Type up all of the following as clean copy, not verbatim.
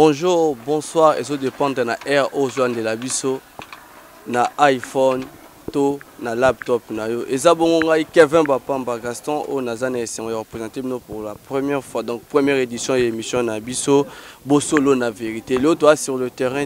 Bonjour, bonsoir, et ça dépend de la air aux gens de la biso, na iPhone, to na laptop na yo. Et ça bon Kevin Bapamba Gaston au Nazane est représenté pour la première fois, donc première édition et émission na biso, Bosolo na vérité. L'autre toi sur le terrain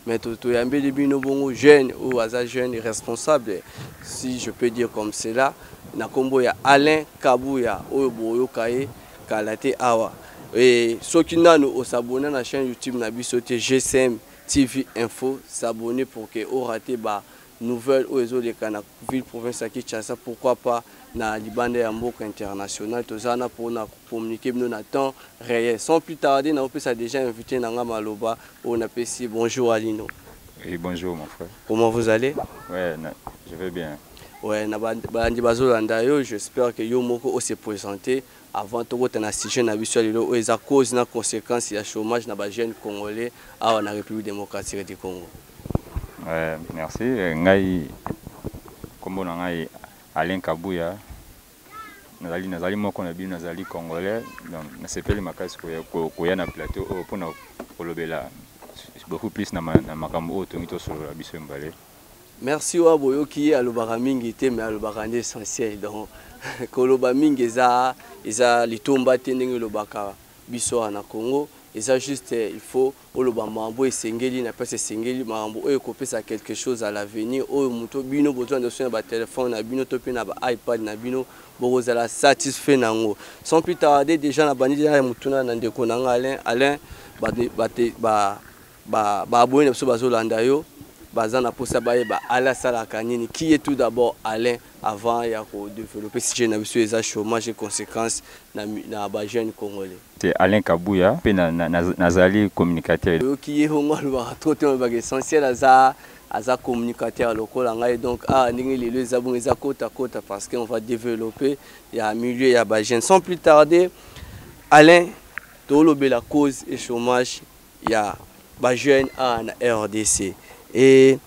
mais tu es un peu bon jeune ou asa jeune et responsable, si je peux dire comme cela. Na kombo ya Alain Kabouya au Boyo Kaye Kalate Awa. Et ceux qui n'ont s'abonner à la chaîne YouTube Nabiso GCM TV Info, s'abonner pour que vous ratez bah nouvelles aux autres de ville province à Kinshasa, pourquoi pas na Libande Amboka international, tout ça pour communiquer nous dans temps réel. Sans plus tarder, nous avons déjà invité Nanga Maloba au Napesi. Bonjour Alino. Oui, bonjour mon frère. Comment vous allez? Ouais, je vais bien. Ouais, j'espère que Yomoko s'est présenté avant de vous assister à la cause et conséquences du chômage dans les jeunes congolais à la République démocratique du Congo. Ouais, merci. Ngai kombo na ngai Alain Kabouya. Nazali moko na bino nazali congolais. Donc na sepeli makasi ko ya na plateau pour na kolobela beaucoup plus na makambo oto ngito solo la biso mbale. Merci wa boyo qui alobaka mingi te mais alobaka essentiel donc koloba mingi eza litomba te ndenge lobaka biso na Congo eza juste il faut oloba mambo esengeli na pesa esengeli mambo oyo kopesa quelque chose à l'avenir oyo muto bino besoin de soin ba téléphone na bino to pe na ba iPad na bino bokozala satisfait nango sans plus tarder déjà na bandi ya mutuna na ndeko na Alain ba abonné na biso bazolanda yo bazana pour ça ala sala kanini qui est tout d'abord Alain avant ya ko développer si j'ai na biso les chômage et conséquences na ba jeune congolais. C'est Alain Kabouya pe nazali communicateur. Qui est hongo ba trop ba essentiel aza communicateur local ngai donc ndenge lelo ezabon eza kota parce qu'on va développer ya milieu ya ba jeune sans plus tarder Alain tolobe la cause et chômage ya ba jeune na RDC. Et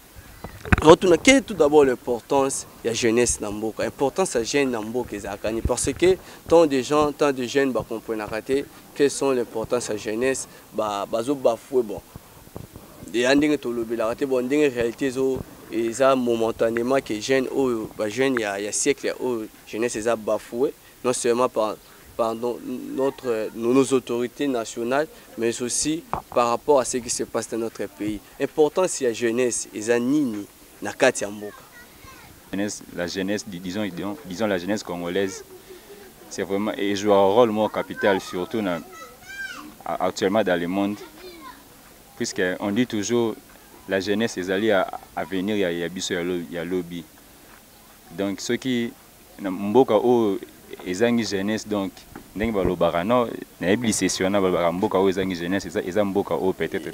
quelle est tout d'abord l'importance de la jeunesse dans Mboka? L'importance de la jeunesse dans Mboka parce que tant de gens, tant de jeunes comprennent quelles sont l'importance de la jeunesse. Bafoué bon. Des andings to le belaraté bon dingue réalité et ça momentanément que jeunes jeunes il y a siècle jeunesse est bafoué non seulement par nos autorités nationales, mais aussi par rapport à ce qui se passe dans notre pays. Important si la jeunesse est nini na kati ya mboka. La jeunesse, disons la jeunesse congolaise, c'est vraiment et joue un rôle moins capital surtout actuellement dans le monde, puisque on dit toujours la jeunesse est allée à venir il y a lobby. Donc ceux qui mboka ezangi jeunesse donc ndenge balobaka no na ebli session na balobaka mboka o ezangi jeunesse eza mboka o peut-être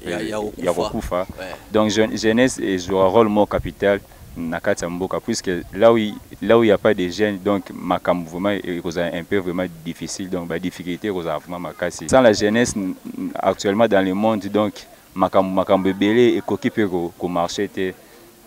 ya kokufa donc jeunesse joue un rôle more capital na kati ya mboka puisque là où il y a pas de jeunes donc makambo vraiment un peu vraiment difficile donc ba difficulté vraiment makasi sans la jeunesse actuellement dans le monde donc makambo belé ekoki pe ko marcher te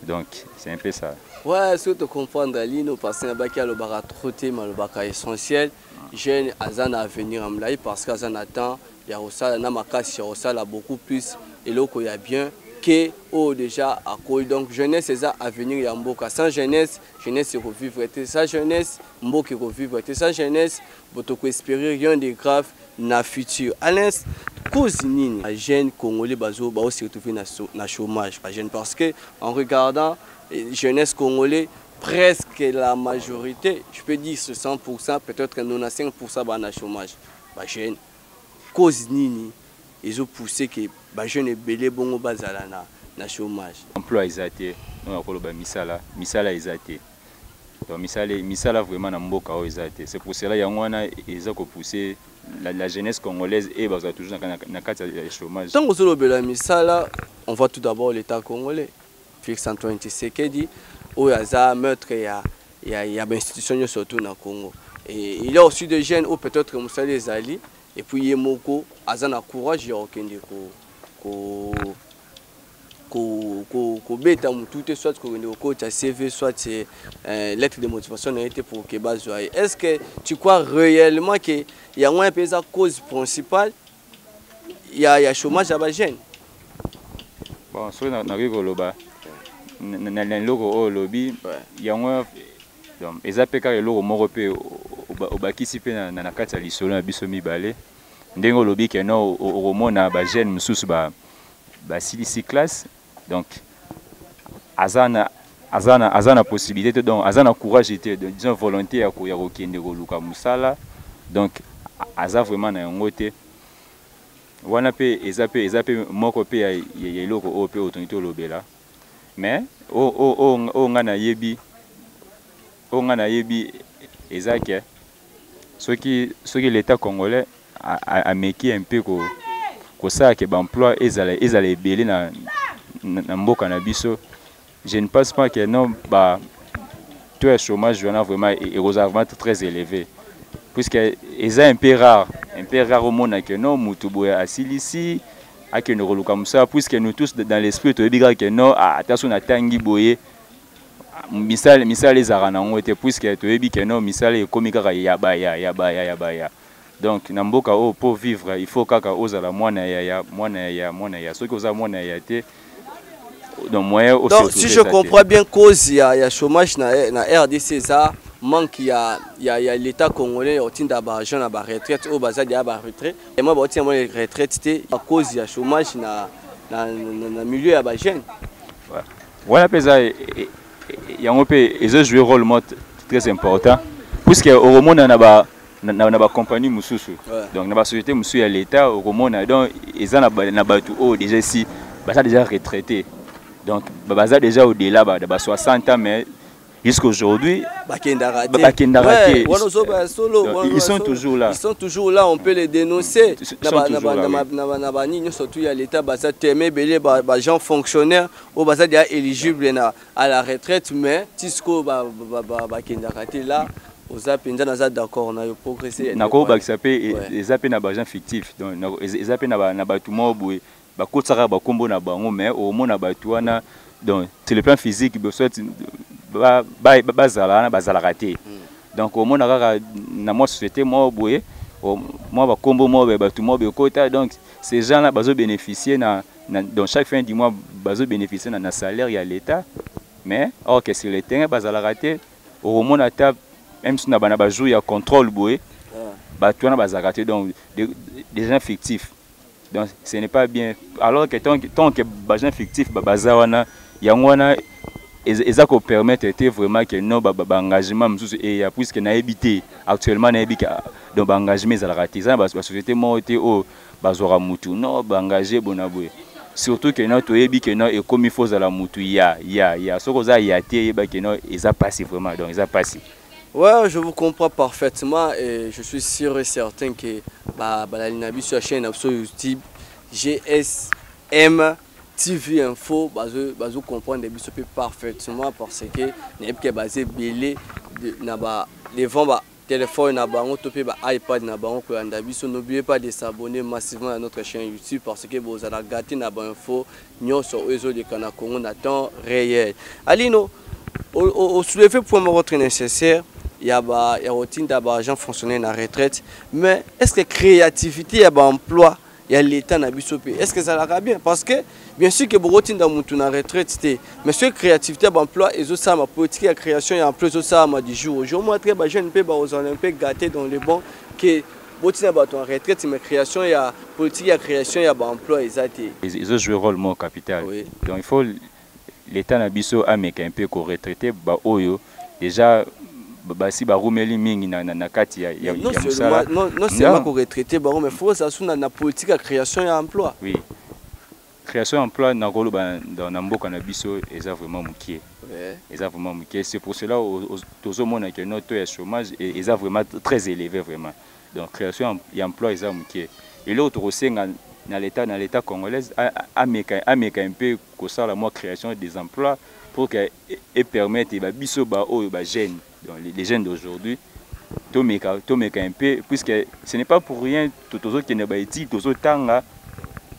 donc c'est un peu ça. Ouais, ce que tu comprends Dalino parce que le bara troté mais le bara essentiel jeune azan à venir en Mlaï parce qu'azan attend il y a aussi na makasi aussi là beaucoup plus et là il y a bien que déjà à quoi donc jeunesse c'est ça à venir ya mboka sans jeunesse c'est revivre et ça jeunesse mboka revivre et ça jeunesse botoko espérer rien de grave na futur Alain cause nini les jeunes congolais bazo ba aussi retrouver na chômage jeune parce que en regardant jeunesse congolais presque la majorité, je peux dire 100%, peut-être 95% dans chômage. Les jeunes, cause nini, ils ont poussé que les jeunes belé bongo bazala na chômage. Emploi isaté, on a misala isaté. Donc misala vraiment na mboka o isaté. C'est pour cela yangwana ils ont poussé la jeunesse congolaise et baza toujours na kati ya chômage. Tant que le misala, on voit tout d'abord l'État congolais. Félix Antoine Tshisekedi où il y a meurtre il y a institution surtout dans Congo et il y a aussi des jeunes où peut-être Moussa les alliés et puis Yemoko azana courage il y a aucun ko beta mutu soit ko ta CV soit lettre de motivation a été pour que bazwa. Est-ce que tu crois réellement que il y a moins pesa cause principale y a chômage à Bajen. Bon, sur na Rigoloba, na logo au lobby, il y a un donc les APK et logo moropé au bakisi pe na kati ya lisolo na biso mibale. Ndengo lobby ke no au mona Bajen mususu ba silisi classe donc azana possibilité donc azana courage était disons volonté ya kokende koluka musala donc aza vraiment na ngote wana pe ezape moko pe ya eloko o pe otonité olobela mais o nga na yebi ezake soki l'état congolais a meki un peu ko ça que emploi ezala ebele na mboka na biso. Je ne pense pas que non bah tout le chômage vraiment est très élevé puisque c'est un peu rare au monde que non mutuboya asilisi ake no koluka musa puisque nous tous dans l'esprit to biga que non attention na tangi boye misal les arana ngote puisque to yebi que non misal e komika ya baya donc na mboka o pour vivre il faut kaka ozala mwana ya soki oza mwana ya te. Donc si je comprends bien cause il y a chômage na RDC ça manque il y a l'état congolais au tinda ba jeune ba retraite au bazadi ya ba retraite et moi ba tiens moi retraite té à cause il y a chômage na milieu ya ba jeune. Voilà pesa il y a un peu ils ont joué rôle très important puisque au monde na ba compagnie mususu donc na ba société mususu ya l'état au monde donc ils ont na ba tout oh déjà si ba ça déjà retraité. Donc, baza déjà au-delà de 60 ans, mais jusqu'aujourd'hui, ils sont toujours là. Ils sont toujours là, on peut les dénoncer. Surtout, il y a l'État, les gens fonctionnaires, ils sont éligibles à la retraite, mais Tisco, là, aux appels, d'accord, on a progressé. D'accord, les appels na gens fictifs. Donc, les appels na bâtiment bakotaka bakombo na bango mais au mona batuana donc sur le plan physique bazala raté donc au mona kaka na moi société moi boye moi bakombo moi batu moi bekota donc ces gens là bazo bénéficier dans chaque fin du mois bazo bénéficier na salaire ya l'état mais or que sur le terrain bazala raté au mona ta même si na bana ba jour ya contrôle boye batuana bazala raté donc des gens fictifs. Donc ce n'est pas bien. Alors que tant que les gens fictifs, ils permettent vraiment que nos engagements puisque na habité actuellement na donc engagement za raté ça la société monte au bazora mutu non engagé bonaboué surtout que notre ebi que non et comme il faut za la mutu ya ce que ça y a té que non ils a passé vraiment donc ils a passé. Ouais, je vous comprends parfaitement et je suis sûr et certain que la Linabi sur la chaîne YouTube GSM TV Info, vous comprendre parfaitement parce que n'est pas basé belé les vents téléphone na bango topé iPad na bango ko andabiso. N'oubliez pas de s'abonner massivement à notre chaîne YouTube parce que vous allez gâter na ba info nyonso ozo de kana Congo na temps réel. Alino au soulever pour me retrouver nécessaire. Il y a routine d'argent fonctionnaire en retraite, mais est-ce que créativité, il y a emploi, il y a l'État na bisopé, est-ce que ça va bien? Parce que bien sûr que routine d'argent en retraite, mais ce créativité, emploi, et ça ma politique de création et en plus ça ma du jour au jour. Moi très jeune peu aux Olympiques gâté dans les bons que routine d'argent en retraite, mais création il y a politique de création il y a emploi et ça. Ils ont joué rôle mon capital. Oui. Donc il faut l'État na biso américain un peu ko retraité oyo déjà basi barumeli mingi na kati ya musala non seulement ko retraité baro mais faut ça suna na politique de création et emploi. Oui. Création d'emploi na kolo dans mboka na biso eza vraiment mukie. Eza vraiment mukie, c'est pour cela tozo mona que notre taux de chômage est vraiment très élevé vraiment. Donc création d'emploi eza mukie. Et l'autre aussi dans l'état congolais américain un peu que ça la moi création des emplois pour que et permettre biso jeunes donc les jeunes d'aujourd'hui to meka un peu puisque ce n'est pas pour rien tozo qui ne ba eti tozo tanga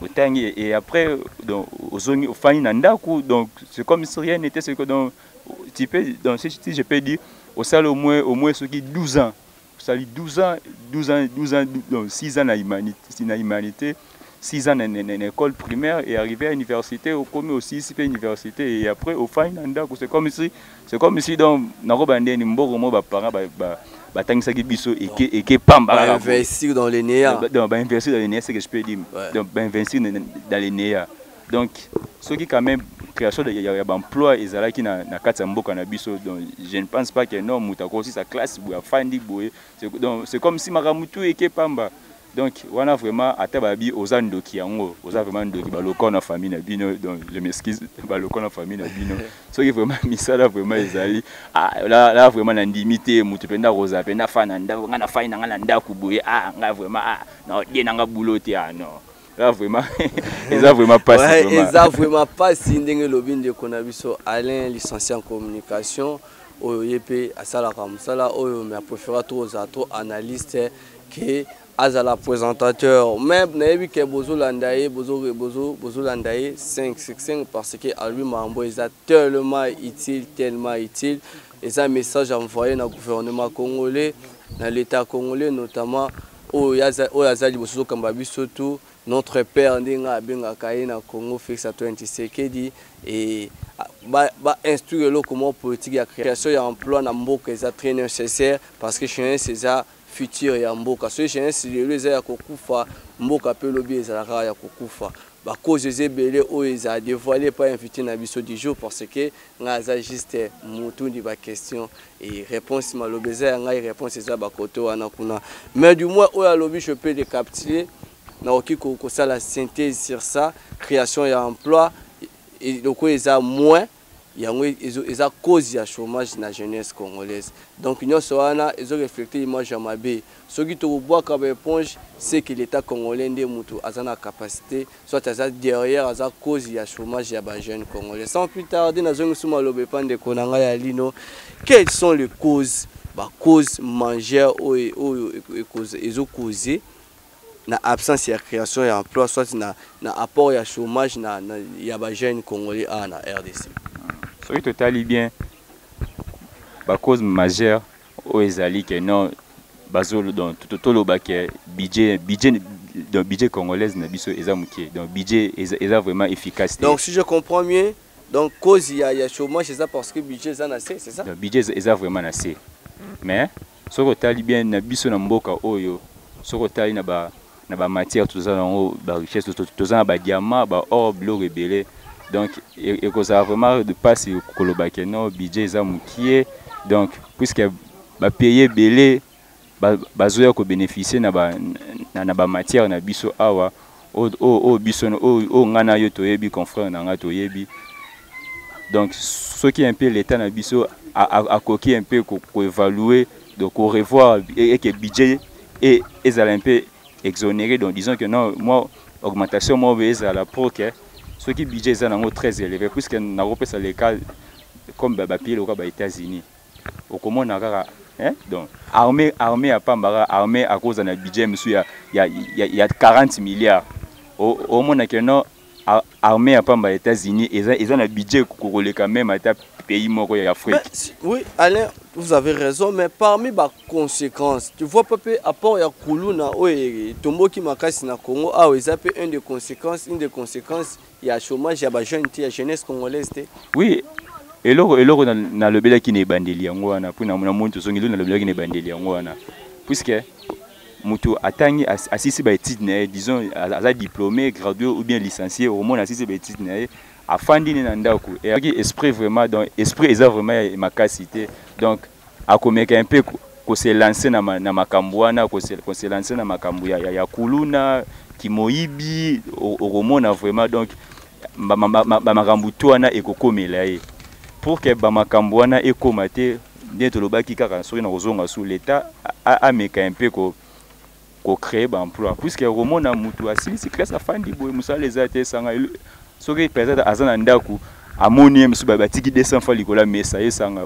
otangi et après donc ozongi ofani na ndaku donc c'est comme si rien n'était ce que donc tu peux donc si je peux dire au salle au moins ce qui 12 ans ça dit 12 ans donc 6 ans na humanité 6 ans en école primaire et arrivé à l'université, au commis aussi ici à l'université et après au final c'est comme si dans Narobandé Nimbo ba parents batangisaki biso et pamba investir dans les néas. Donc investir dans les néas, c'est que je peux dire. Donc investir dans les néas. Donc ce qui quand même création de d'emploi et ça là qui na kati mboka na biso, donc je ne pense pas que non mutako aussi sa classe boya fandi boye. Donc c'est comme si maramutu et pamba. Donc on a vraiment atababi aux andoki yango, aux vraiment ndoki baloko na famille na bino, donc je m'excuse baloko na famille na bino. Ce qui vraiment misala vraiment ezali là vraiment na ndimité mutu penda rosa penda fana nda ngana faina ngana nda kuboye nga vraiment na die nanga bouloté non. Là vraiment ils vraiment pas ils vraiment pas si ndenge lobinde konabiso Alain licencié en communication oyo yepe asala comme ça là oyo mais préféré trop analyste que azala présentateur même nayebi ke bozo landaye 5 parce que à lui mambo est tellement utile et un message envoyé dans le gouvernement congolais dans l'état congolais notamment au yazali bozo kambabi surtout notre père ndinga benga kaina Congo Félix Antoine Tshisekedi et instruire le comment politique ya création ya emploi na mboka est très nécessaire parce que chez c'est ça futur ya mboka so chez c'est le ya kokufa mboka pe lobi ezalaka ya kokufa ba cause ezebele o eza dévoilé pas invité na biso du jour parce que ngaza juste mutundi ba question et réponse malobeza ngai réponse eza ba koto wana kuna mais du moins o ya lobi je peux décapituler na okiko ko ça la synthèse sur ça création et emploi et donc eza moins yango eza cause ya chômage na jeunesse congolaise donc nous soana ezo refléter image ya mabe soki to bois ka éponge c'est que l'état congolais ndé mutu azana capacité soit aza derrière aza cause ya chômage ya ba jeunes congolais sans plus tarder na zongi suma lobe pande konanga ya lino quelles sont les causes cause majeure ou cause ezo causer na absence de création et emploi soit na apport ya chômage na ya ba jeunes congolais na RDC. Soki totali bien ba cause majeure o ezali que non bazolo donc totolo ba que budget congolaise na biso eza mukie donc budget eza vraiment efficace. Donc si je comprends mieux donc cause ya chômage c'est ça parce que budget eza na c'est ça. Donc budget eza vraiment na c'est mais soki totali bien na biso na mboka oyo soki totali na ba matière tout ça ba richesse tout ça ba diamant ba or bleu rebelle. Donc et que ça vraiment de passer au kolobake non budget za mukie donc puisque ba payer belé bazoya ko bénéficier na ba matière na biso awa o biso o ngana yo toyebi confrère na nga toyebi donc ce qui est un peu l'état na biso a coquer un peu ko évaluer donc au revoir et que budget et ezala un peu exonéré donc disons que non moi augmentation moi ezala pour que ce qui budget est très élevé puisque na repesa les cas comme pays aux États-Unis au comment on a donc armée à Pambara armée à cause d'un budget monsieur il y a 40 milliards au moins que non armée à Pambara États-Unis ils ont un budget pour les quand même à pays moko ya Afrique. Oui Alain vous avez raison mais parmi les conséquences tu vois papa apport ya kuluna oye tomboki makasi na Congo ah ils appellent une des conséquences il y a chômage, il y a la jeunesse congolaise. Oui, et là, na le bel qui n'est bandeli yango wana, puis na monto songi na le bel qui n'est bandeli yango wana. Puisque mutu atangi asisi ba études disons à diplômé, gradué ou bien licencié, au moins asisi ba études afandi na ndako. Et esprit vraiment donc esprit est vraiment makasité. Donc a komeka un peu ko se lancer na makambo wana, ko se lancer na makambo ya kuluna kimoyibi au vraiment donc makambo twana ekokomela ye pour que makambo wana ekomate bientôt lobaki kaka soki na kozonga sous l'état ameka un peu ko créer ba emploi puisque romona mutu asilisi classe afandi boye musala ezate sanga soki peut-être azana ndaku amoni msu batiki 200 fois likola mesa esanga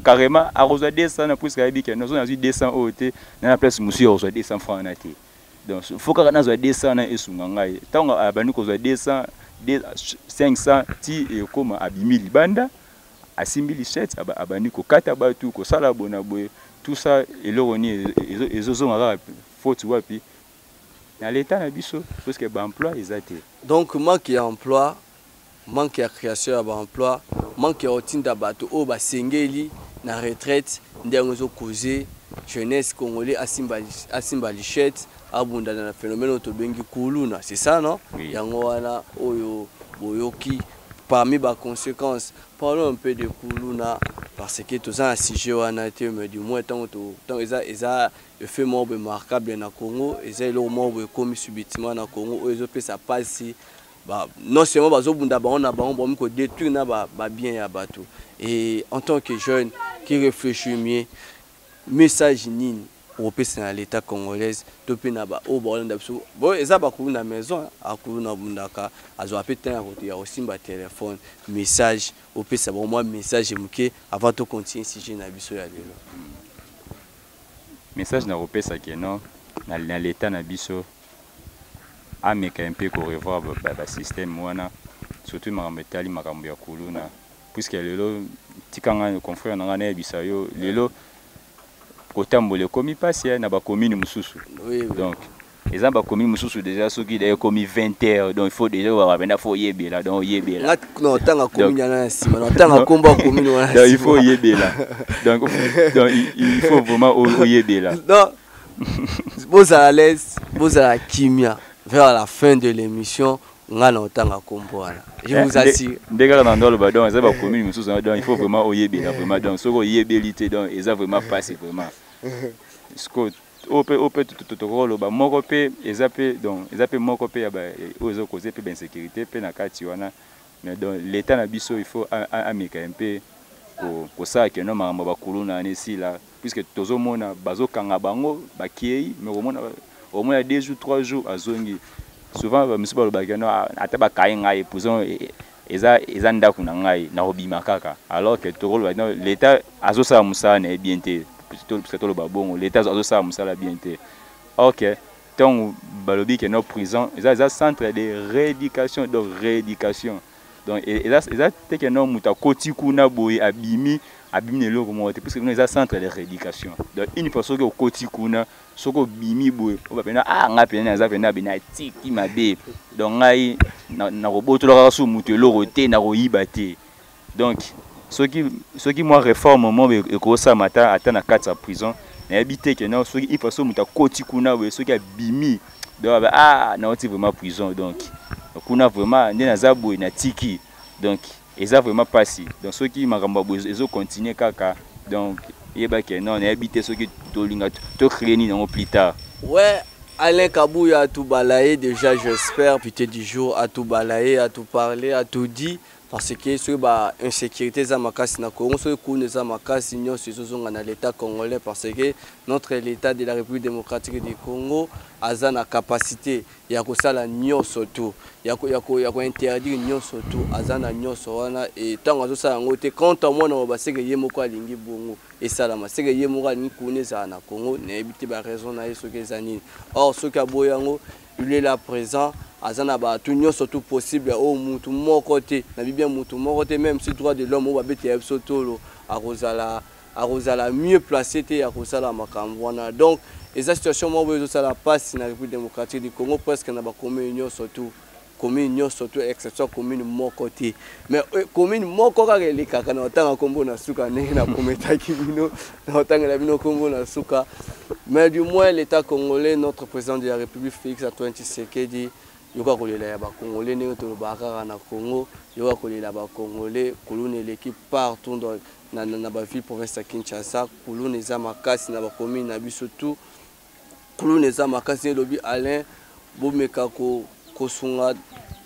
carrément a reçoit 200 puisque abiki nous on a 200 ote na place musu a reçoit 200 francs na te. Donc il faut qu'on ait 200 et sungangai tant abani ko 200 500 ti et comme abimi libanda à 6700 abani ko kata batu ko sala bona boy tout ça et l'oroni et zozonga faute wapi dans l'état na biso parce que ba emploi ezate. Donc manque d'emploi, manque de création d'emploi, manque de otinda bato o ba sengeli na retraite ndengo zo causer jeunesse congolais asimba lichette abunda na phénomène otobengi kuluna, c'est ça non? Oui. Yango wana oyo boyoki parmi ba conséquences. Parlons un peu de kuluna parce que tout ça un sujet wana été mais du moins tant eza fait mort remarquable na Congo, eza le mort comme subitement na Congo oyo pe ça passe bah non seulement bazo bunda ba on a ba on ko détruire na ba bien ya bato. Et en tant que jeune qui réfléchit mieux message nini au na l'état congolaise to pe na ba o ba on biso bon eza ba ku na maison akulu na bundaka azo apeta ya côté ya osimba téléphone message au pesa bon moi message muke avant de continuer si j'ai na biso ya lelo Message na repesa que non na l'état na biso ameka un peu ko revoir ba système wana surtout makambo etali makambo ya kuluna puisque lelo tikanga confrère na ngana bisayo lelo kotambole komi pasi na ba commune mususu. Oui. Donc les gens ba commune mususu déjà ceux qui d'ailleurs commis 20h donc il faut déjà avoir faut yebela donc yebela. Non tanga commune na sima non tanga komba commune wana. Donc il faut yebela. Donc il faut vraiment yebela. Non. Vous à l'aise, vous à la kimia vers la fin de l'émission. Je vous assure. Dès qu'on a dans le bas, donc ba commune mususu donc il faut vraiment oyebela vraiment donc soko yebelité donc ils ont vraiment passé vraiment. Scott au peut tout rôle ba moko pe ezape donc ezape moko pe ya ba ozo causer pe insécurité pe na kati wana mais donc l'état na biso il faut ameka un peu ko ça que non mama ba kuluna nesi là puisque tozo mona bazo kanga bango ba kiei mais au moins 2 jours 3 jours azongi souvent monsieur ba lobaka no ata ba kainga e pouson eza ndaku na ngai na obima kaka alors que to rôle l'état azo sa musana bien té plutôt le babon l'état azo sa musala bien té. OK donc balobi que nos prisons eza centre de rééducation donc eza te que non muta koti kuna boy abimi le remonter parce que nous eza centre de rééducation donc une fois que koti kuna soko bimi boy on va pena nga pena za pena bina tiki mabe donc ngai na roboto la so mutelo roté na royiba te donc ceux qui moi réforme mon e ko sa mata ata na 4 prison na habité que non ceux qui il faut muta koti kuna boy ceux qui bimi donc na oti vraiment prison donc kuna vraiment ndena za boy na tiki donc eza vraiment passé donc ceux qui makambo boy ezo continuer kaka donc yeba que non na habité ceux qui tolinga to créer ni non plus tard. Ouais, Alain Kabouya a tout balayé déjà, j'espère, putain du jour à tout balayé, à tout parler, à tout dit. Parce que sur bah insécurité za makasi na Congo sur coup za makasi nyo sur na l'état congolais parce que notre l'état de la République démocratique du Congo a na capacité ya ko sala nyo surtout ya ko interdire nyo surtout azana nyo wana et tant azo sala ngote quand moi na ba seke yemo ko alingi bongo et sala ma seke yemo ko ni kune za na Congo na ebité ba raison na yeso ke zani or ce ka boyango il est là présent azana ba tout nyo surtout possible au mutu mon côté na bien mutu mon côté même si droit de l'homme au ba bete sotolo arozala mieux placé te ya ko sala makambo wana donc et la situation moi ça la passe dans la République démocratique du Congo presque na ba commune surtout exception commune mon côté mais commune mon ko ka le kaka na otanga kombo na suka ne na kometa kibino na otanga la bino kombo na suka mais du moins l'état congolais notre président de la République Félix Antoine Tshisekedi yoka kolela ya ba congolais ne to bakara na Congo yoka kolela ba congolais kolone l'équipe partout dans na ba ville province ya Kinshasa kolone za makasi na ba commune na biso tout kolone za makasi lobi Alain bomeka ko sunga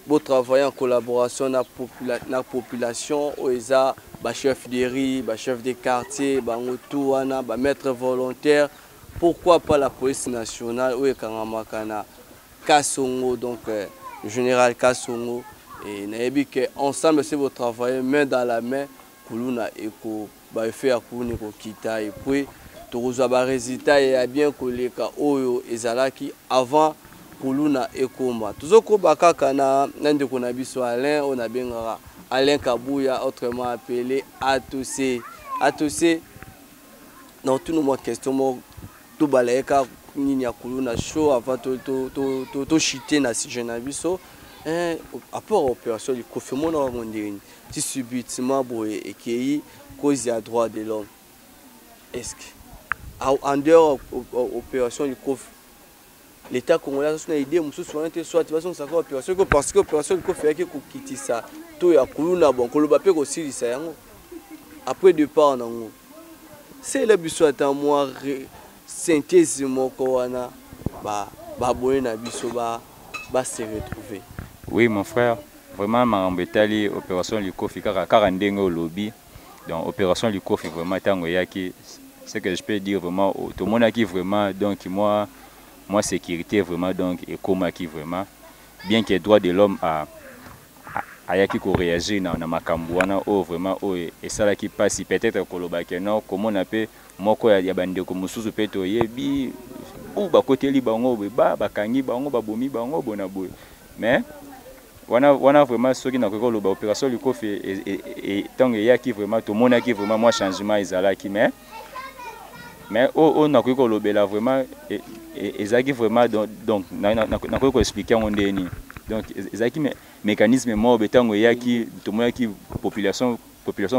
bo travailler en collaboration na population oeza ba chef de riz ba chef de quartier ba ngotu wana ba maître volontaire pourquoi pas la police nationale ou ekangamakana Kassongo donc général Kassongo et nayebi que ensemble c'est votre travail main dans la main kuluna eko ba faire kuluna ko kita et puis tokozwa ba résultat et bien koleka oyo ezalaki avant kuluna ekoma tozoko bakaka na ndeko na biso Alain on a bengara Alain Kabouya autrement appelé Atoussé dans tout nos questions tout balayeka nini ya kuluna show avant to chiter na sujet na biso apport opération du Kofi mona wango ndeni ti subitement boye ekei cause ya droit de l'homme. Est-ce que en dehors opération du Kofi l'État congolais a une idée mususu wana te soit baso nsaka opération parce que opération du Kofi yaki kokitisa to ya kuluna bon koloba pe ko silisa yango après départ nango c'est le biso ata moi synthèse moko wana ba boye na biso ba se retrouver. Oui mon frère, vraiment marambetali opération Likofi kaka ndenge au lobby. Donc opération Likofi vraiment tango yaki, ce que je peux dire vraiment tout le monde qui vraiment donc moi sécurité vraiment donc et comme qui vraiment bien que droit de l'homme a yaki ko réagir na makambo wana o vraiment o et ça là qui passe peut-être koloba que non comment on appelle moko ya bandeko mususu peto yebi ou ba côté li bango ba kangi bango ba bomi bango bona boy mais wana vraiment ceux qui na ko loba opération Likofi et tant ya qui vraiment tout monde qui vraiment moi changement ezala qui mais on a ko lobela vraiment ezaki vraiment donc na ko expliquer on ndeni donc ezaki mécanisme mo betango ya qui tout monde qui population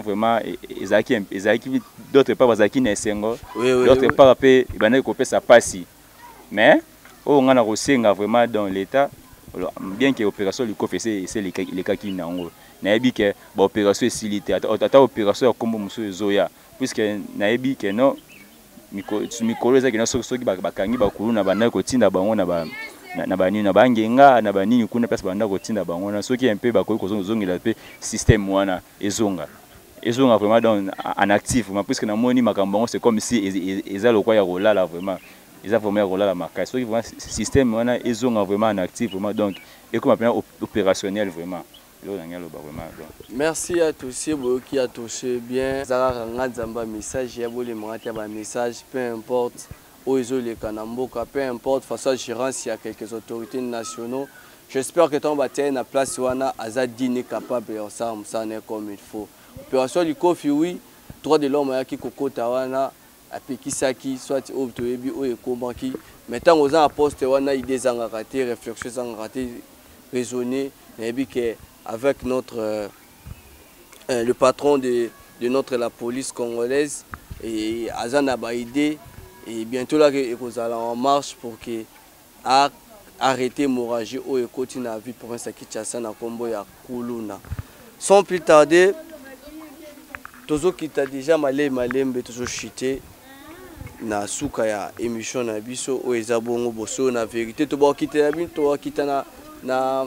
vraiment ezaki d'autres part bazaki na sengo d'autres part pe bana ko pesa pasi mais on a resenga vraiment dans l'état bien que opération Likofi c'est les cas qui nango naebi que ba opération silité ata opération kombo muso zoya puisque naebi que non mikolo ezaki na soki bakangi bakuluna banda kotinda bango na banini na bangenga na banini kuna place banda kotinda bango na soki un peu bakoki kozongela pe système wana ezonga vraiment dans en actif puisque na moni makambo c'est comme si eza lokwa ya rolala vraiment eza vraiment ya rolala makasi soki vraiment système wana ezonga vraiment en actif vraiment donc et comme appelé opérationnel vraiment. Merci à tous qui a touché bien. Zara Ngadzamba message ya boli mangati ba message peu importe où ils ont les kanamboka peu importe face à gérance il y a quelques autorités nationaux. J'espère que ton bataille na place wana azadine capable de ça comme il faut. Opération Likofi oui, droit de l'homme ya ki kokota wana apekisaki soit au toyebi o ekombaki. Maintenant aux en poste wana idée zanga raté réflexion zanga raté raisonner et que avec notre le patron de notre la police congolaise et Azana Baïdé et bientôt là que allons en marche pour que arrêter l'hémorragie au continue à vivre pour un Kinshasa na Kombo ya Kuluna. Sans plus tarder, tozo kita déjà malembe tozo chité na suka ya émission na biso o ezabongo boso na vérité to ba kita na bin to kita na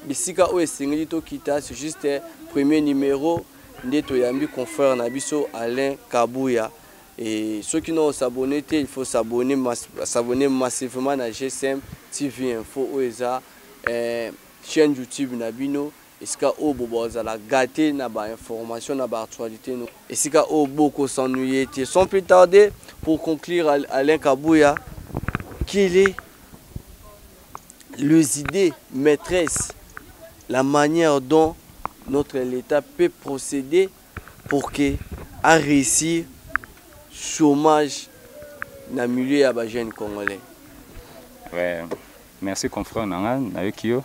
bisika o esengeli to kita c'est juste premier numéro ndeto yambi confrère na biso Alain Kabouya et ceux qui n'ont s'abonné il faut s'abonner massivement na GSM TV Info o eza chaîne YouTube na bino esika o boboza la gâté na ba information na ba actualité no esika o boko s'ennuyer sans plus tarder pour conclure Alain Kabouya quelle est les idées maîtresses, la manière dont notre l'État peut procéder pour que à réussir chômage dans le milieu à jeunes congolais. Ouais, merci confrère Nangan avec yo.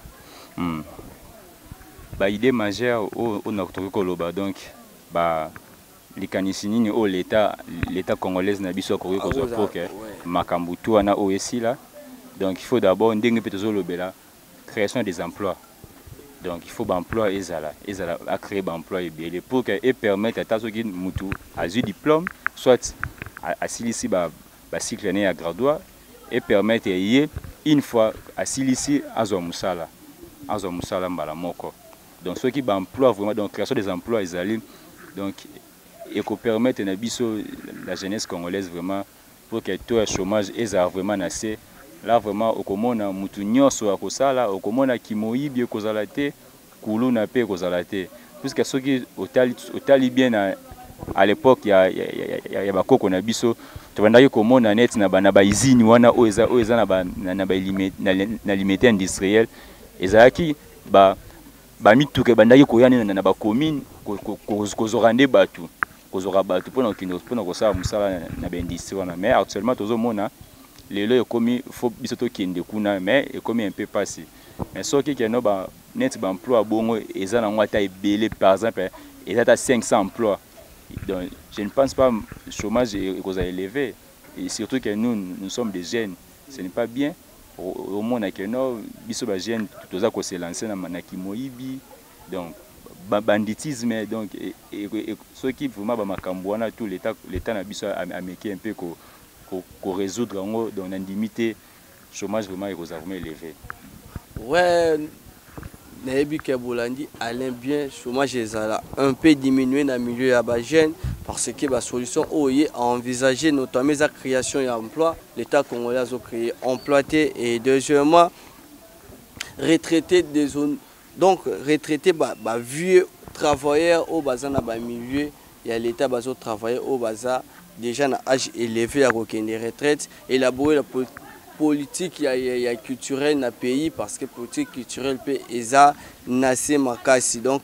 Ba idée majeure au notre koloba donc ba likanisini au l'État congolais na biso ko pour que makambutu wana o esila. Donc il faut d'abord la création des emplois. Donc il faut emploi et à créer des emplois et pour que permettre à ceux qui mutu à du diplôme soit à silici ba cycle né à graduat et permettre une fois à silici à zomusala mbala moko. Donc ceux qui emploi vraiment donc création des emplois donc et qu'on permettre na biso la jeunesse congolaise vraiment pour que tout le chômage est vraiment assez. Là vraiment okomona mutu nyonso ya kosala okomona kimoyibi ekozala te kuluna pe ekozala te puisque soki otali bien à l'époque ya bakoko na biso tobandaki komona net na ba izini wana oeza na ba limité industriel ezalaki ba mituke bandaki koyana na ba commune kozorande batu pona kosala musala na ba industrie wana mais actuellement tozomona les lois commis faut bisoto kende kuna mais et comme un peu passé mais ce qui est no ba net ba emploi bongo et ça na ta belé par exemple et ça 500 emplois donc je ne pense pas le chômage est cause élevé et surtout que nous sommes des jeunes ce n'est pas bien au monde que no biso ba jeunes toza ko se lancer na kimoyibi donc banditisme donc ceux qui vraiment ba makambo wana tout l'état na biso ameki un peu ko résoudre en dans l'indemnité chômage vraiment est vraiment élevé. Ouais, Naebi Kebolandi Alain bien chômage est un peu diminué dans le milieu à jeune parce que la solution est à envisager notamment la création d'emplois. L'État congolais a créé emploi et deuxièmement retraité des zones donc retraité vieux travailleurs au bazar dans le milieu il y a l'État bazar travailleurs au bazar déjà dans âge élevé à des retraites élaborer la politique ya culturelle dans le pays parce que politique culturelle peut eza nasé makasi donc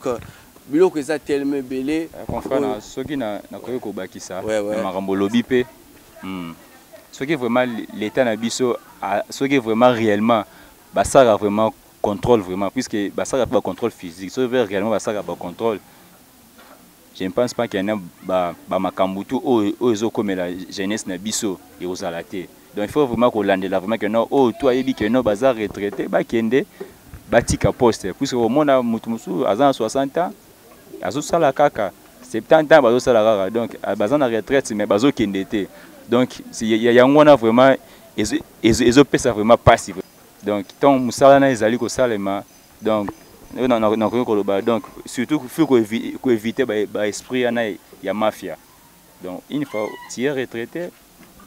biloko eza tellement belé confrère soki na koyo ko bakisa na makambo lobi pe soki vraiment l'état na biso soki vraiment réellement basara vraiment contrôle vraiment puisque basara pas contrôle physique soki réellement basara pas contrôle je ne pense pas qu'il y a ba makambo tout ozo comme la jeunesse na biso et aux alaté. Donc il faut vraiment qu'on lande là vraiment que non toi yebi que non bazar retraité ba kende batika poste puisque au monde mutu à 60 ans azo sala kaka 70 ans bazo sala kaka donc bazan na retraite mais bazo kende té donc il y a ngona vraiment ezo pesa vraiment passif donc tant musala na ezali ko salema donc donc surtout il faut qu'on éviter ba esprit ya mafia donc une fois tu es retraité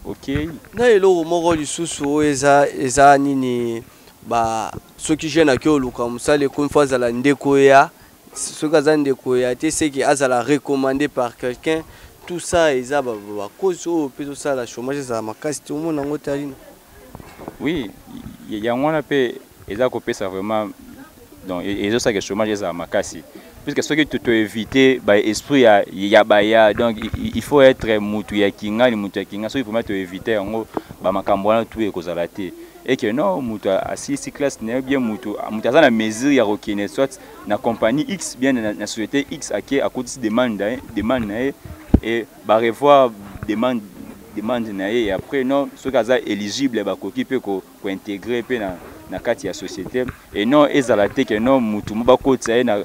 ok na eloko moko lisusu eza nini ba soki jeune aki oluka musala comme fois azala ndeko ya soki aza ndeko ya te c'est que azala recommandé par quelqu'un tout ça eza ba cause oyo mpe tosala chômage ezala makasi te omona yango talino oui yango wana mpe eza kopesa vraiment donc et ça que chômage ezala makasi puisque ce que tu dois éviter bah esprit ya baya donc il faut être mutu ya kinga ni mutu ya kinga so il faut mettre éviter en ba makambo na tout ekozala te et que non mutu assisi classe ne bien mutu za na mesure ya reconnaître soit na compagnie X bien na société X à côté demande na et ba revoir demande na et après non ce kaza éligible ba koki pe ko intégrer pe na kati ya société et non ezalate que non mutu mo ba kotsa na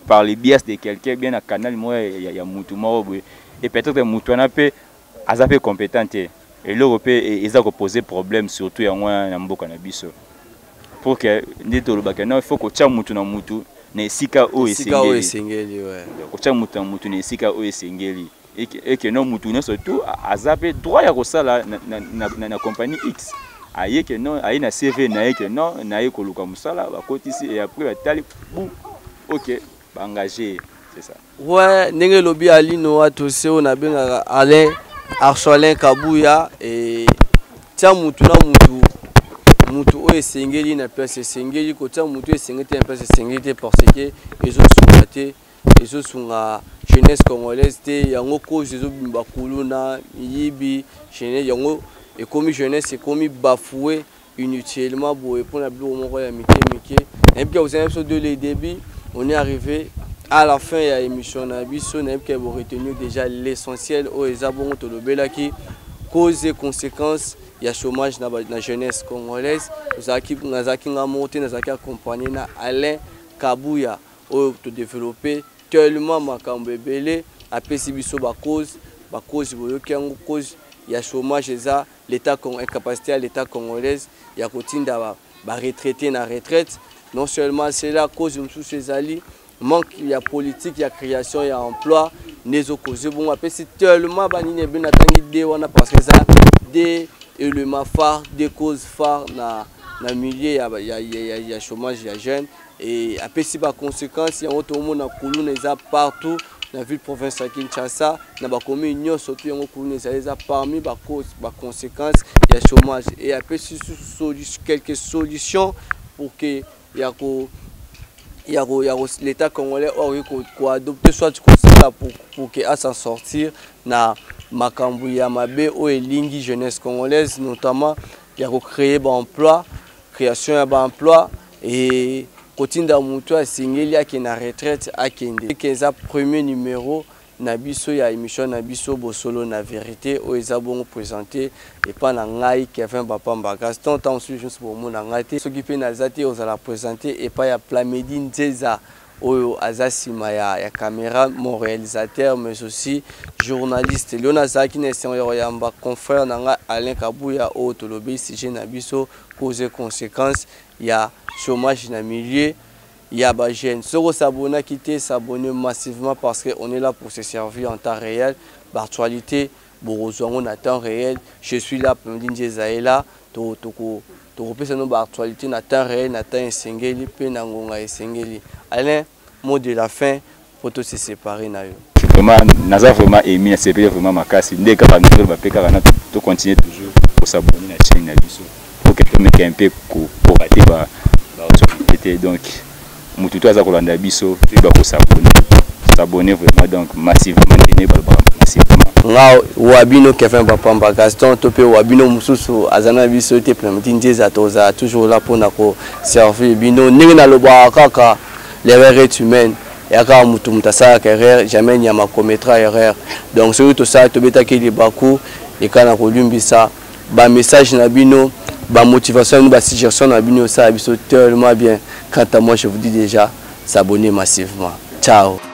par les biais de quelqu'un bien na canal moi ya mutu mo et peut-être mutu na pe azape compétente et l'européen eza ko poser problème surtout ya ngwa na mboka na biso pour que ndito lo ba que non il faut ko tia mutu na mutu na esika o esengeli ouais ko tia mutu na mutu na esika o esengeli et que non mutu ne surtout azape droit ya ko sala na compagnie X aye que non aye na CV na que non na ko luka musala ba kotisi et après batali bou OK ba engagé c'est ça ouais ndenge lobi alino atose ona benga Alain Arsolin Kabuya et tia mutu na mutu o esengeli na place esengeli ko tia mutu esengeli na place esengeli parce que ezo sunga jeunesse congolaise te yango cause ezo bimba kuluna yibi jeunesse yango et comme jeunesse et comme bafoué inutilement pour la bureau moko ya mike et puis vous avez de les débuts on est arrivé à la fin ya émission na biso na que vous retenir déjà l'essentiel au ezabongo to lobelaki cause et conséquences il y a chômage na jeunesse congolaise uzaki ngazaki ngamote nazaki accompagné na Alain Kabuya au to développer tellement makambo ebele apesi biso ba cause boyoki yango cause il y a chômage eza l'état incapacité à l'état congolaise il y a kotinda ba retraité na retraite non seulement c'est la cause de tous ces alliés manque il y a politique il y a création il y a emploi nezo cause bon apesi tellement banine ben atangi de wana parce que ça des éléments phares des causes phares na milieu il y a chômage il y a jeunes et apesi ba conséquences il y a auto monde na kuluna eza partout la ville province à Kinshasa na ba commune surtout yango kuluna eza parmi ba cause ba conséquences il y a chômage et apesi quelques solutions pour que il y a l'état congolais ko adopter soit pour que à s'en sortir na makambu ya mabe o elingi jeunesse congolaise notamment ya ko créer ba emploi, création ya ba emploi et kotinda mutu asingeli ake na retraite akende. Keza premier numéro na biso ya émission na biso Bosolo na vérité o ezabongo présenté et pas na ngai Kevin Bapamba Gaston tant juste pour mon ngate ce qui peut na zati aux la présenter et pas ya Plamedi Nzeza oyo azasima ya caméra mon réalisateur mais aussi journaliste Léona Zaki na senior yamba confrère na Alain Kabouya o tolobi sujet na biso cause conséquences ya chômage na milieu. Il y a des jeunes qui s'abonnent, qui s'abonnent massivement parce qu'on est là pour se servir en temps réel. L'actualité, en temps réel. Je suis là pour me dire que je là. Tu repères l'actualité en temps réel, en temps singeli, puis en singeli. Alain, mot de la fin pour tous se séparer. Vraiment, nous avons vraiment aimé, c'est vraiment ma casse. Dès que nous avons continuer toujours pour s'abonner à la chaîne. Pour que quelqu'un un peu pour rater l'actualité. Donc, mututu aza kolanda biso tu dois s'abonner vraiment donc massivement massivement ngao wabino Kevin Bapamba Gaston topé wabino mususu azana biso te Plamedi Nzeza toza toujours là pour nako servir bino ningi na loba kaka l'erreur est humaine ya ka mutu mutasa carrière jamais nyama commettra erreur donc c'est tout ça to betaki libaku et kana kolumbisa ba message na bino ba motivation ba suggestion na bino ça biso tellement bien. Quant à moi, je vous dis déjà, s'abonner massivement. Ciao.